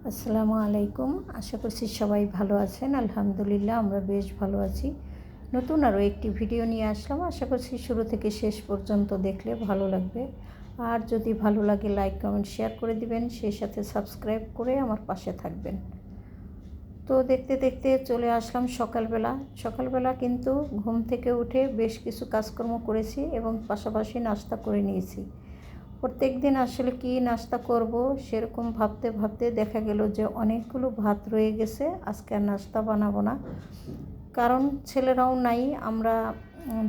আসসালামু আলাইকুম। আশা করছি সবাই ভালো আছেন। আলহামদুলিল্লাহ আমরা বেশ ভালো আছি। নতুন আরও একটি ভিডিও নিয়ে আসলাম। আশা করছি শুরু থেকে শেষ পর্যন্ত দেখলে ভালো লাগবে। আর যদি ভালো লাগে লাইক কমেন্ট শেয়ার করে দিবেন, সেই সাথে সাবস্ক্রাইব করে আমার পাশে থাকবেন। তো দেখতে দেখতে চলে আসলাম সকালবেলা কিন্তু ঘুম থেকে উঠে বেশ কিছু কাজকর্ম করেছি এবং পাশাপাশি নাস্তা করে নিয়েছি। প্রত্যেক দিন আসলে কি নাস্তা করব সেরকম ভাবতে ভাবতে দেখা গেল যে অনেকগুলো ভাত রয়ে গেছে। আজকে আর নাস্তা বানাবো না, কারণ ছেলেরাও নাই, আমরা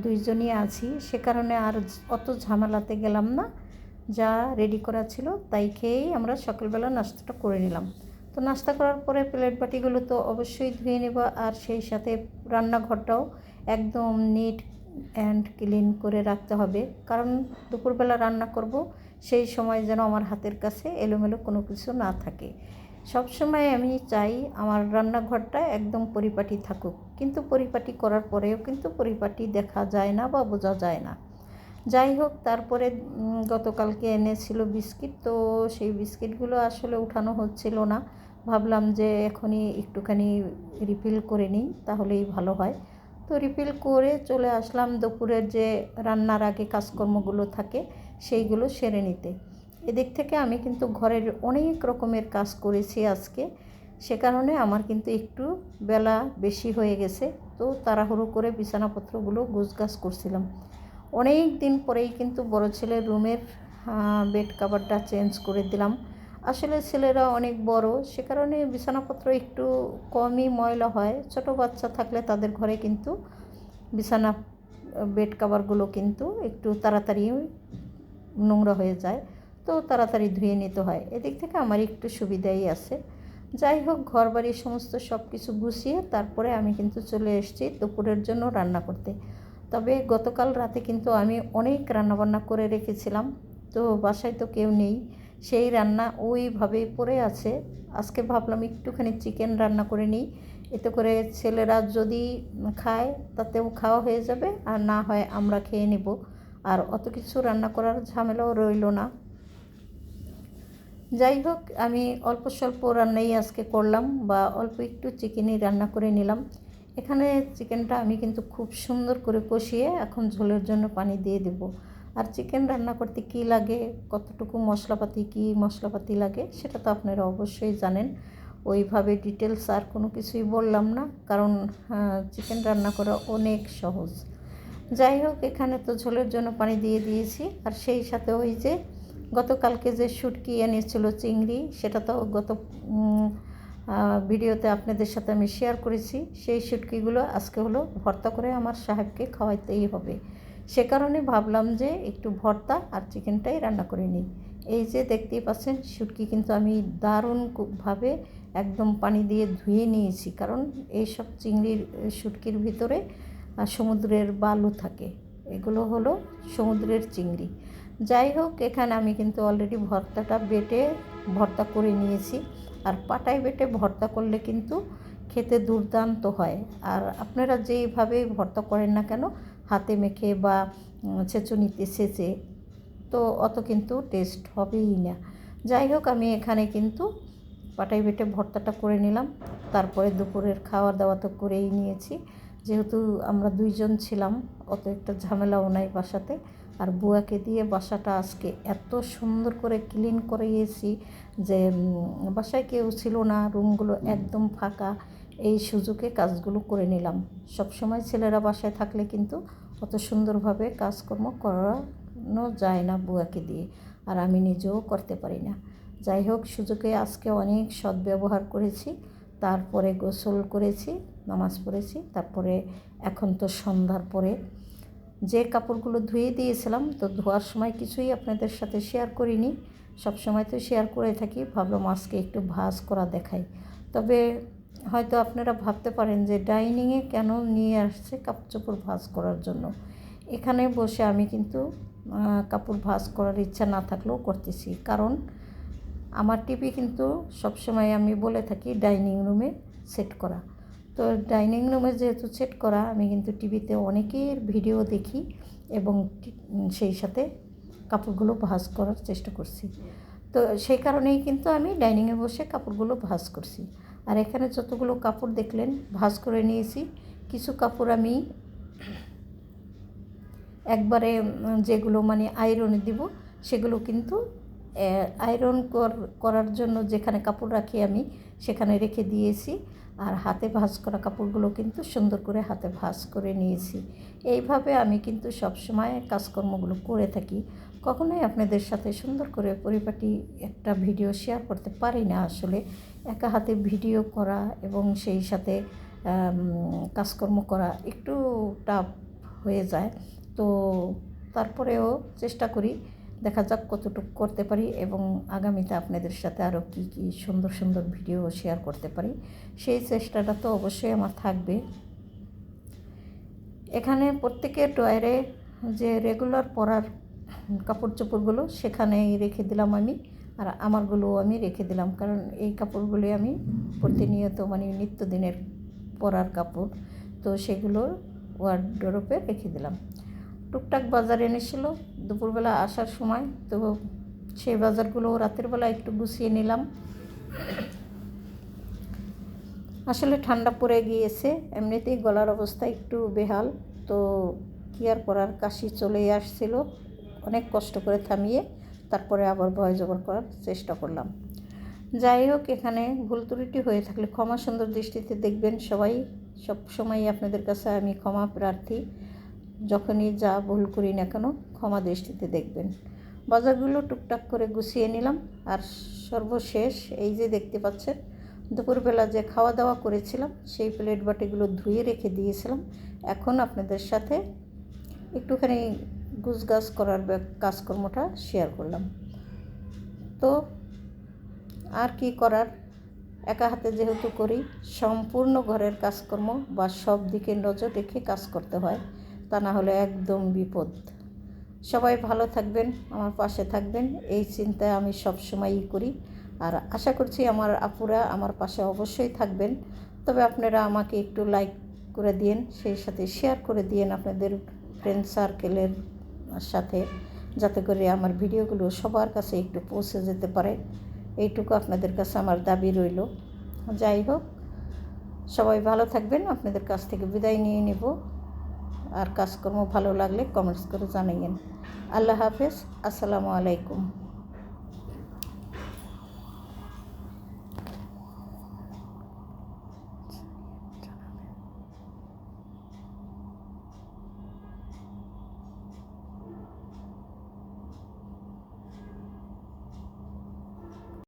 দুইজনই আছি। সে কারণে আর অত ঝামেলাতে গেলাম না। যা রেডি করা ছিল তাই খেয়েই আমরা সকালবেলা নাস্তাটা করে নিলাম। তো নাস্তা করার পরে প্লেট বাটিগুলো তো অবশ্যই ধুয়ে নেব, আর সেই সাথে রান্নাঘরটাও একদম নিট অ্যান্ড ক্লিন করে রাখতে হবে, কারণ দুপুরবেলা রান্না করব, সেই সময় যেন আমার হাতের কাছে এলোমেলো কোনো কিছু না থাকে। সব সময় আমি চাই আমার রান্নাঘরটা একদম পরিপাটি থাকুক, কিন্তু পরিপাটি করার পরেও কিন্তু পরিপাটি দেখা যায় না বা বোঝা যায় না। যাই হোক, তারপরে গতকালকে এনেছিল বিস্কিট, তো সেই বিস্কিটগুলো আসলে উঠানো হচ্ছিল না। ভাবলাম যে এখনই একটুখানি রিফিল করে নিই, তাহলেই ভালো হয়। তো রিফিল করে চলে আসলাম দুপুরের যে রান্নার আগে কাজকর্মগুলো থাকে সেইগুলো সেরে নিতে। এদিক থেকে আমি কিন্তু ঘরের অনেক রকমের কাজ করেছি আজকে, সে কারণে আমার কিন্তু একটু বেলা বেশি হয়ে গেছে। তো তাড়াহুড়ো করে বিছানাপত্রগুলো গোছগাছ করছিলাম। অনেক দিন পরেই কিন্তু বড় ছেলের রুমের বেড কাভারটা চেঞ্জ করে দিলাম। আসলে ছেলেরা অনেক বড়, সে কারণে বিছানাপত্র একটু কমই ময়লা হয়। ছোট বাচ্চা থাকলে তাদের ঘরে কিন্তু বিছানা বেড কাভারগুলো কিন্তু একটু তাড়াতাড়ি নোংরা হয়ে যায়, তো তাড়াতাড়ি ধুয়ে নিতে হয়। এদিক থেকে আমার একটু সুবিধাই আছে। যাই হোক, ঘর বাড়ির সমস্ত সব কিছু গুছিয়ে তারপরে আমি কিন্তু চলে এসেছি দুপুরের জন্য রান্না করতে। তবে গতকাল রাতে কিন্তু আমি অনেক রান্নাবান্না করে রেখেছিলাম, তো বাসায় তো কেউ নেই, সেই রান্না ওইভাবেই পড়ে আছে। আজকে ভাবলাম একটুখানি চিকেন রান্না করে নিই, এতে করে ছেলেরা যদি খায় তাতেও খাওয়া হয়ে যাবে, আর না হয় আমরা খেয়ে নেব, আর অত কিছু রান্না করার ঝামেলাও রইল না। যাই হোক, আমি অল্প স্বল্প রান্নাই আজকে করলাম, বা অল্প একটু চিকেনই রান্না করে নিলাম। এখানে চিকেনটা আমি কিন্তু খুব সুন্দর করে কষিয়ে এখন ঝোলের জন্য পানি দিয়ে দেব। আর চিকেন রান্না করতে কী লাগে, কতটুকু মশলাপাতি লাগে সেটা তো আপনারা অবশ্যই জানেন। ওইভাবে ডিটেলস আর কোনো কিছুই বললাম না, কারণ চিকেন রান্না করা অনেক সহজ। যাই হোক, এখানে তো ঝোলের জন্য পানি দিয়ে দিয়েছি, আর সেই সাথে ওই যে গতকালকে যে শুটকি এনেছিল চিংড়ি, সেটা তো গত ভিডিওতে আপনাদের সাথে আমি শেয়ার করেছি। সেই শুটকিগুলো আজকে হলো ভর্তা করে আমার সাহেবকে খাওয়াইতেই হবে, সে কারণে ভাবলাম যে একটু ভর্তা আর চিকেনটাই রান্না করে নিই। এই যে দেখতেই পাচ্ছেন, শুটকি কিন্তু আমি দারুণভাবে একদম পানি দিয়ে ধুয়ে নিয়েছি, কারণ এইসব শুটকির ভিতরে সমুদ্রের বালু থাকে, এগুলো হলো সমুদ্রের চিংড়ি। যাই হোক, এখানে আমি কিন্তু অলরেডি ভর্তাটা বেটে ভর্তা করে নিয়েছি। আর পাটায় বেটে ভর্তা করলে কিন্তু খেতে দুর্দান্ত হয়। আর আপনারা যেইভাবে ভর্তা করেন না কেন, হাতে মেখে বা ছেঁচুনিতে ছেঁচে, তো অত কিন্তু টেস্ট হবেই না। যাই হোক, আমি এখানে কিন্তু পাটায় বেটে ভর্তাটা করে নিলাম। তারপরে দুপুরের খাওয়া দাওয়া তো করেই নিয়েছি, যেহেতু আমরা দুইজন ছিলাম, অত একটা ঝামেলাও নাই বাসাতে। আর বুয়াকে দিয়ে বাসাটা আজকে এত সুন্দর করে ক্লিন করিয়েছি যে বাসায় কেউ ছিল না, রুমগুলো একদম ফাঁকা। এই সুযোগে কাজগুলো করে নিলাম। সবসময় ছেলেরা বাসায় থাকলে কিন্তু অত সুন্দরভাবে কাজকর্ম করানো যায় না বুয়াকে দিয়ে, আর আমি নিজেও করতে পারি না। যাই হোক, সুযোগে আজকে অনেক সদ্ব্যবহার করেছি। তারপরে গোসল করেছি, নামাজ পড়েছি। তারপরে এখন তো সন্ধ্যার পরে যে কাপড়গুলো ধুয়ে দিয়েছিলাম, তো ধোয়ার সময় কিছুই আপনাদের সাথে শেয়ার করিনি, সব সময় তো শেয়ার করে থাকি। ভাবলাম আজকে একটু ভাঁজ করা দেখাই। তবে হয়তো আপনারা ভাবতে পারেন যে ডাইনিংয়ে কেন নিয়ে আসছে কাপড় চোপড় ভাঁজ করার জন্য। এখানে বসে আমি কিন্তু কাপড় ভাঁজ করার ইচ্ছা না থাকলেও করতেছি, কারণ আমার টিভি কিন্তু সবসময় আমি বলে থাকি ডাইনিং রুমে সেট করা। তো ডাইনিং রুমে যেহেতু সেট করা, আমি কিন্তু টিভিতে অনেকের ভিডিও দেখি এবং সেই সাথে কাপড়গুলো ভাঁজ করার চেষ্টা করছি। তো সেই কারণেই কিন্তু আমি ডাইনিংয়ে বসে কাপড়গুলো ভাঁজ করছি। আর এখানে যতগুলো কাপড় দেখলেন ভাঁজ করে নিয়েছি। কিছু কাপড় আমি একবারে যেগুলো মানে আয়রনে দিব সেগুলো কিন্তু আয়রন করার জন্য যেখানে কাপড় রাখি আমি সেখানে রেখে দিয়েছি। আর হাতে ভাঁজ করা কাপড়গুলো কিন্তু সুন্দর করে হাতে ভাঁজ করে নিয়েছি। এইভাবে আমি কিন্তু সবসময় কাজকর্মগুলো করে থাকি। কখনোই আপনাদের সাথে সুন্দর করে পরিপাটি একটা ভিডিও শেয়ার করতে পারি না। আসলে একা হাতে ভিডিও করা এবং সেই সাথে কাজকর্ম করা একটু টাফ হয়ে যায়। তো তারপরেও চেষ্টা করি, দেখা যাক কতটুকু করতে পারি এবং আগামীতে আপনাদের সাথে আরও কী কী সুন্দর সুন্দর ভিডিও শেয়ার করতে পারি সেই চেষ্টাটা তো অবশ্যই আমার থাকবে। এখানে প্রত্যেকের ড্রয়ারে যে রেগুলার পরার কাপড় চোপড়গুলো সেখানেই রেখে দিলাম আমি, আর আমারগুলোও আমি রেখে দিলাম, কারণ এই কাপড়গুলি আমি প্রতিনিয়ত মানে নিত্যদিনের পরার কাপড়, তো সেগুলো ওয়ারড্রোবে রেখে দিলাম। টুকটাক বাজার এনেছিল দুপুরবেলা আসার সময়, তো সেই বাজারগুলো রাতের বেলা একটু গুছিয়ে নিলাম। আসলে ঠান্ডা পড়ে গিয়েছে, এমনিতেই গলার অবস্থা একটু বেহাল, তো কী আর করার, কাশি চলেই আসছিল। অনেক কষ্ট করে থামিয়ে তারপরে আবার ভয়েস ওভার করার চেষ্টা করলাম। যাই হোক, এখানে ভুল ত্রুটি হয়ে থাকলে ক্ষমা সুন্দর দৃষ্টিতে দেখবেন সবাই। সব সময় আপনাদের কাছে আমি ক্ষমা প্রার্থী, যখনই যা ভুল করি না কেন ক্ষমা দৃষ্টিতে দেখবেন। বাজারগুলো টুকটাক করে গুছিয়ে নিলাম। আর সর্বশেষ এই যে দেখতে পাচ্ছেন দুপুরবেলা যে খাওয়া দাওয়া করেছিলাম সেই প্লেট বাটিগুলো ধুয়ে রেখে দিয়েছিলাম। এখন আপনাদের সাথে একটুখানি গুছগাছ করার কাজকর্মটা শেয়ার করলাম। তো আর কি করার, একা হাতে যেহেতু করি, সম্পূর্ণ ঘরের কাজকর্ম বা সব দিকে নজর রেখে কাজ করতে হয়, তা না হলে একদম বিপদ। সবাই ভালো থাকবেন, আমার পাশে থাকবেন, এই চিন্তায় আমি সব সময়ই করি। আর আশা করছি আমার আপুরা আমার পাশে অবশ্যই থাকবেন। তবে আপনারা আমাকে একটু লাইক করে দিন, সেই সাথে শেয়ার করে দিন আপনাদের ফ্রেন্ড সার্কেলের সাথে, যাতে করে আমার ভিডিওগুলো সবার কাছে একটু পৌঁছে যেতে পারে। এইটুকু আপনাদের কাছে আমার দাবি রইল। যাই হোক, সবাই ভালো থাকবেন, আপনাদের কাছ থেকে বিদায় নিয়ে নেব। আর কাজকর্ম ভালো লাগলে কমেন্টস করে জানাইয়েন। আল্লাহ হাফেজ, আসসালামু আলাইকুম।